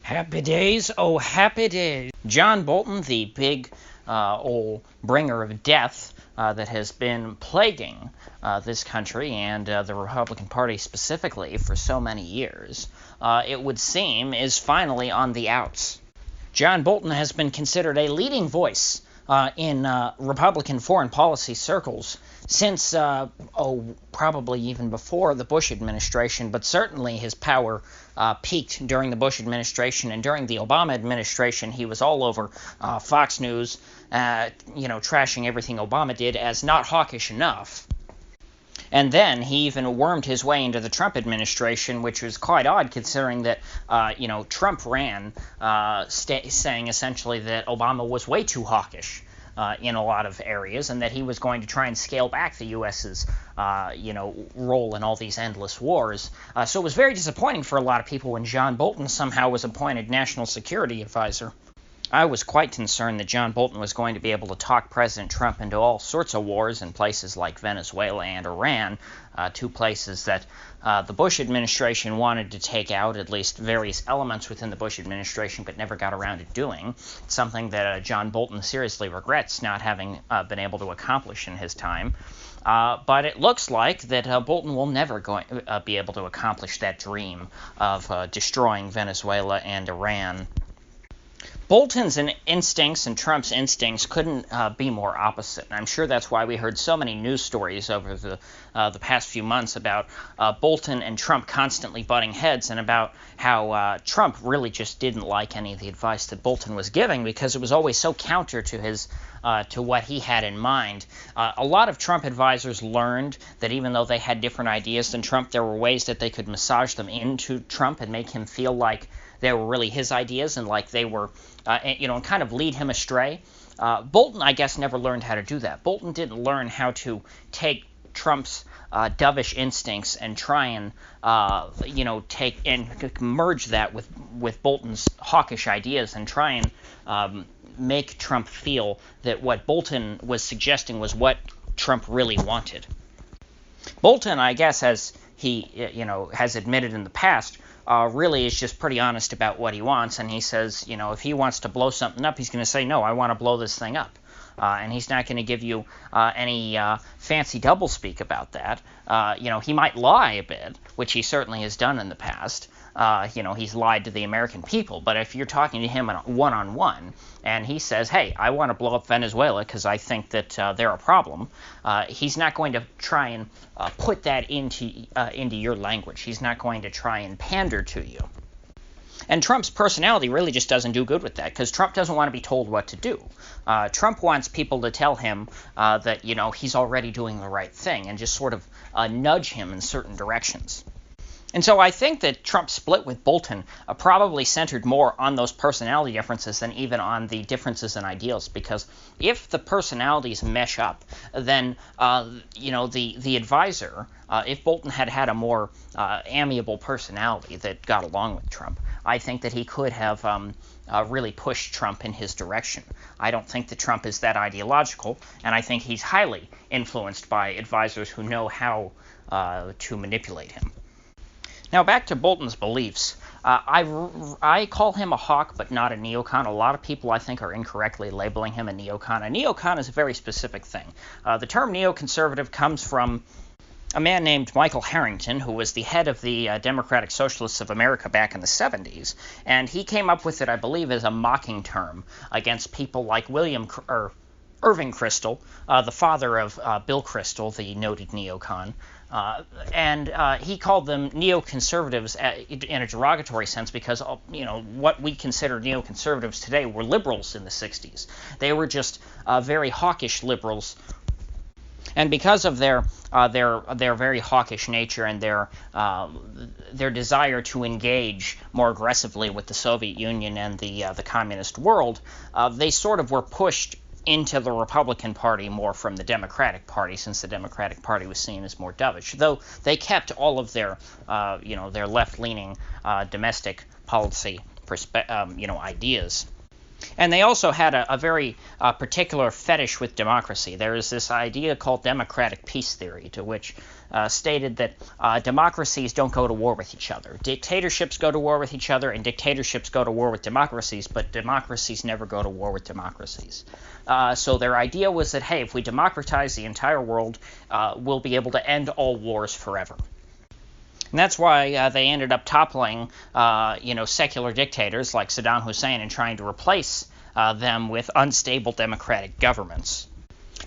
Happy days, oh happy days. John Bolton, the big old bringer of death that has been plaguing this country and the Republican Party specifically for so many years, it would seem is finally on the outs. John Bolton has been considered a leading voice in Republican foreign policy circles since, probably even before the Bush administration, but certainly his power peaked during the Bush administration, and during the Obama administration, he was all over Fox News, trashing everything Obama did as not hawkish enough. And then he even wormed his way into the Trump administration, which was quite odd considering that, Trump ran saying essentially that Obama was way too hawkish in a lot of areas, and that he was going to try and scale back the U.S.'s, role in all these endless wars. So it was very disappointing for a lot of people when John Bolton somehow was appointed National Security Advisor. I was quite concerned that John Bolton was going to be able to talk President Trump into all sorts of wars in places like Venezuela and Iran, two places that the Bush administration wanted to take out, at least various elements within the Bush administration, but never got around to doing. It's something that John Bolton seriously regrets not having been able to accomplish in his time. But it looks like that Bolton will never be able to accomplish that dream of destroying Venezuela and Iran. Bolton's instincts and Trump's instincts couldn't be more opposite. And I'm sure that's why we heard so many news stories over the past few months about Bolton and Trump constantly butting heads, and about how Trump really just didn't like any of the advice that Bolton was giving because it was always so counter to his to what he had in mind. A lot of Trump advisors learned that even though they had different ideas than Trump, there were ways that they could massage them into Trump and make him feel like they were really his ideas and like they were, and kind of lead him astray. Bolton, I guess, never learned how to do that. Bolton didn't learn how to take Trump's dovish instincts and try and, take and merge that with Bolton's hawkish ideas and try and make Trump feel that what Bolton was suggesting was what Trump really wanted. Bolton, I guess, as he, has admitted in the past, really is just pretty honest about what he wants, and he says, if he wants to blow something up, he's going to say, no, I want to blow this thing up. And he's not going to give you any fancy doublespeak about that. He might lie a bit, which he certainly has done in the past. He's lied to the American people. But if you're talking to him one-on-one, and he says, hey, I want to blow up Venezuela because I think that they're a problem, he's not going to try and put that into your language. He's not going to try and pander to you. And Trump's personality really just doesn't do good with that, because Trump doesn't want to be told what to do. Trump wants people to tell him that, he's already doing the right thing and just sort of nudge him in certain directions. And so I think that Trump's split with Bolton probably centered more on those personality differences than even on the differences in ideals, because if the personalities mesh up, then, the advisor, if Bolton had had a more amiable personality that got along with Trump, I think that he could have really pushed Trump in his direction. I don't think that Trump is that ideological, and I think he's highly influenced by advisors who know how to manipulate him. Now, back to Bolton's beliefs. I call him a hawk, but not a neocon. A lot of people, I think, are incorrectly labeling him a neocon. A neocon is a very specific thing. The term neoconservative comes from a man named Michael Harrington, who was the head of the Democratic Socialists of America back in the 70s, and he came up with it, I believe, as a mocking term against people like Irving Kristol, the father of Bill Kristol, the noted neocon, and he called them neoconservatives in a derogatory sense because, what we consider neoconservatives today were liberals in the 60s. They were just very hawkish liberals. And because of their very hawkish nature and their desire to engage more aggressively with the Soviet Union and the communist world, they sort of were pushed into the Republican Party more from the Democratic Party, since the Democratic Party was seen as more dovish, though they kept all of their left-leaning domestic policy ideas. And they also had a very particular fetish with democracy. There is this idea called democratic peace theory, to which stated that democracies don't go to war with each other. Dictatorships go to war with each other, and dictatorships go to war with democracies, but democracies never go to war with democracies. So their idea was that, hey, if we democratize the entire world, we'll be able to end all wars forever. And that's why they ended up toppling, secular dictators like Saddam Hussein and trying to replace them with unstable democratic governments.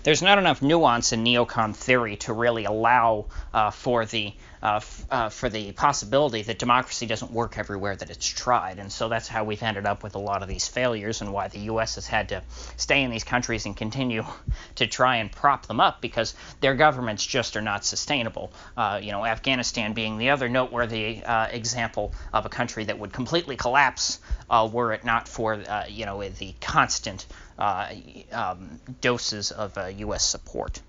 There's not enough nuance in neocon theory to really allow for the possibility that democracy doesn't work everywhere that it's tried. And so that's how we've ended up with a lot of these failures, and why the U.S. has had to stay in these countries and continue to try and prop them up, because their governments just are not sustainable. Afghanistan being the other noteworthy example of a country that would completely collapse were it not for the constant doses of U.S. support.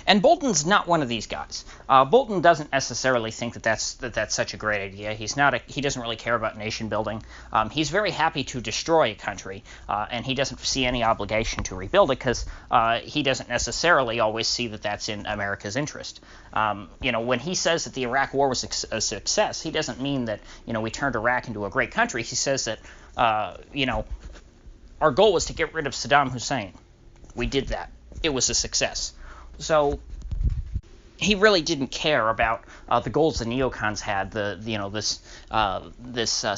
And Bolton's not one of these guys. Bolton doesn't necessarily think that that's such a great idea. He doesn't really care about nation building. He's very happy to destroy a country, and he doesn't see any obligation to rebuild it, because he doesn't necessarily always see that that's in America's interest. When he says that the Iraq War was a success, he doesn't mean that we turned Iraq into a great country. He says that our goal was to get rid of Saddam Hussein. We did that. It was a success. So he really didn't care about the goals the neocons had, this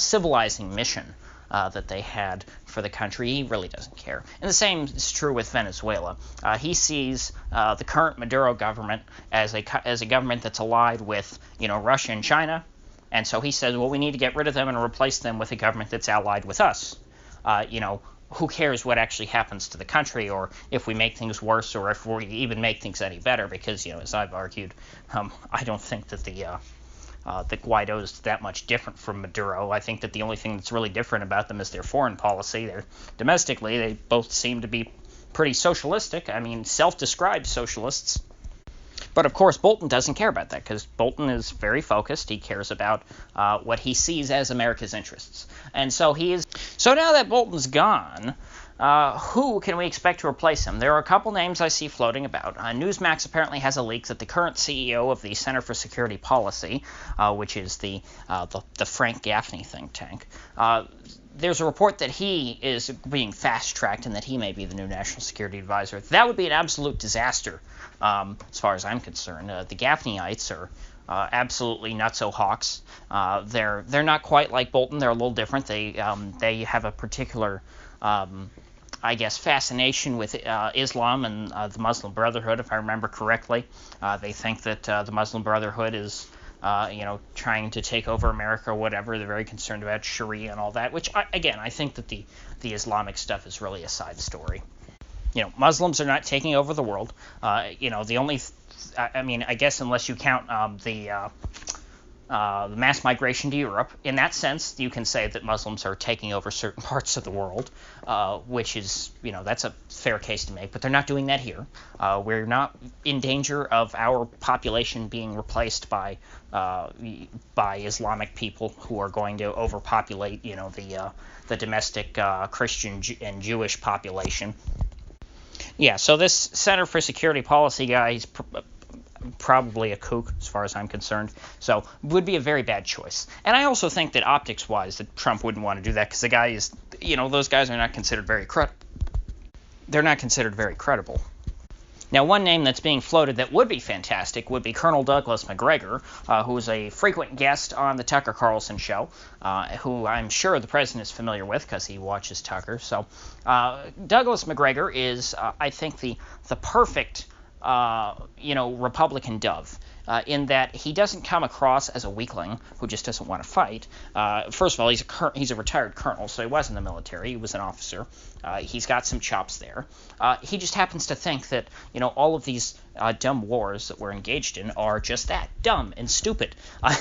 civilizing mission that they had for the country. He really doesn't care. And the same is true with Venezuela. He sees the current Maduro government as a government that's allied with Russia and China, and so he says, well, we need to get rid of them and replace them with a government that's allied with us. Who cares what actually happens to the country, or if we make things worse, or if we even make things any better? Because, as I've argued, I don't think that that Guaido's that much different from Maduro. I think that the only thing that's really different about them is their foreign policy. Domestically, they both seem to be pretty socialistic. I mean, self-described socialists. But of course, Bolton doesn't care about that, because Bolton is very focused. He cares about what he sees as America's interests. And so So now that Bolton's gone, who can we expect to replace him? There are a couple names I see floating about. Newsmax apparently has a leak that the current CEO of the Center for Security Policy, which is the Frank Gaffney think tank, there's a report that he is being fast-tracked and that he may be the new national security advisor. That would be an absolute disaster, as far as I'm concerned. The Gaffneyites are absolutely nutso-hawks. They're not quite like Bolton. They're a little different. They have a particular, fascination with Islam and the Muslim Brotherhood, if I remember correctly. They think that the Muslim Brotherhood is trying to take over America or whatever. They're very concerned about Sharia and all that, which, I think that the Islamic stuff is really a side story. Muslims are not taking over the world. The only, I guess unless you count the mass migration to Europe, in that sense, you can say that Muslims are taking over certain parts of the world, which is, that's a fair case to make, but they're not doing that here. We're not in danger of our population being replaced by Islamic people who are going to overpopulate, the domestic Christian and Jewish population. Yeah, so this Center for Security Policy guy, he's probably a kook, as far as I'm concerned. So would be a very bad choice. And I also think that optics-wise, that Trump wouldn't want to do that, because the guy is, those guys are not considered very They're not considered very credible. Now, one name that's being floated that would be fantastic would be Colonel Douglas McGregor, who is a frequent guest on the Tucker Carlson show, who I'm sure the president is familiar with because he watches Tucker. So Douglas McGregor is, I think, the perfect Republican dove, in that he doesn't come across as a weakling who just doesn't want to fight. First of all, he's a retired colonel, so he was in the military. He was an officer. He's got some chops there. He just happens to think that, all of these dumb wars that we're engaged in are just that, dumb and stupid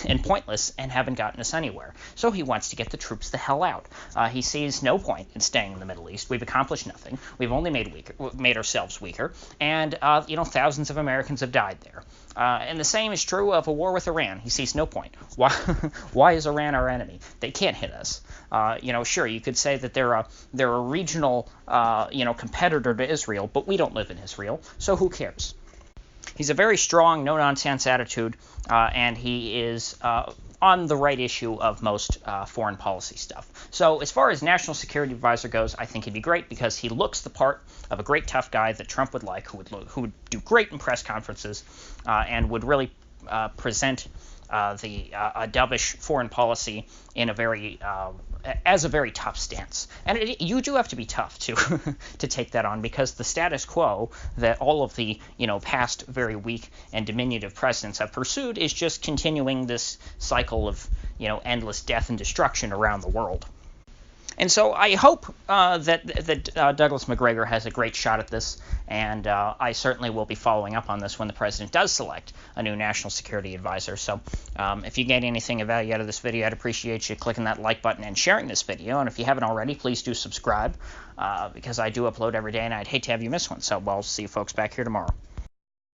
and pointless, and haven't gotten us anywhere. So he wants to get the troops the hell out. He sees no point in staying in the Middle East. We've accomplished nothing. We've only made ourselves weaker, and thousands of Americans have died there. And the same is true of a war with Iran. He sees no point. Why is Iran our enemy? They can't hit us. Sure, you could say that they're a regional, competitor to Israel, but we don't live in Israel, so who cares? He's a very strong, no-nonsense attitude, and he is on the right issue of most foreign policy stuff. So as far as National Security Advisor goes, I think he'd be great because he looks the part of a great tough guy that Trump would like, who would do great in press conferences and would really present a dovish foreign policy in as a very tough stance. And you do have to be tough to take that on, because the status quo that all of the past very weak and diminutive presidents have pursued is just continuing this cycle of endless death and destruction around the world. And so I hope that Douglas McGregor has a great shot at this, and I certainly will be following up on this when the president does select a new national security advisor. So if you get anything of value out of this video, I'd appreciate you clicking that like button and sharing this video. And if you haven't already, please do subscribe, because I do upload every day, and I'd hate to have you miss one. So, well, see you folks back here tomorrow.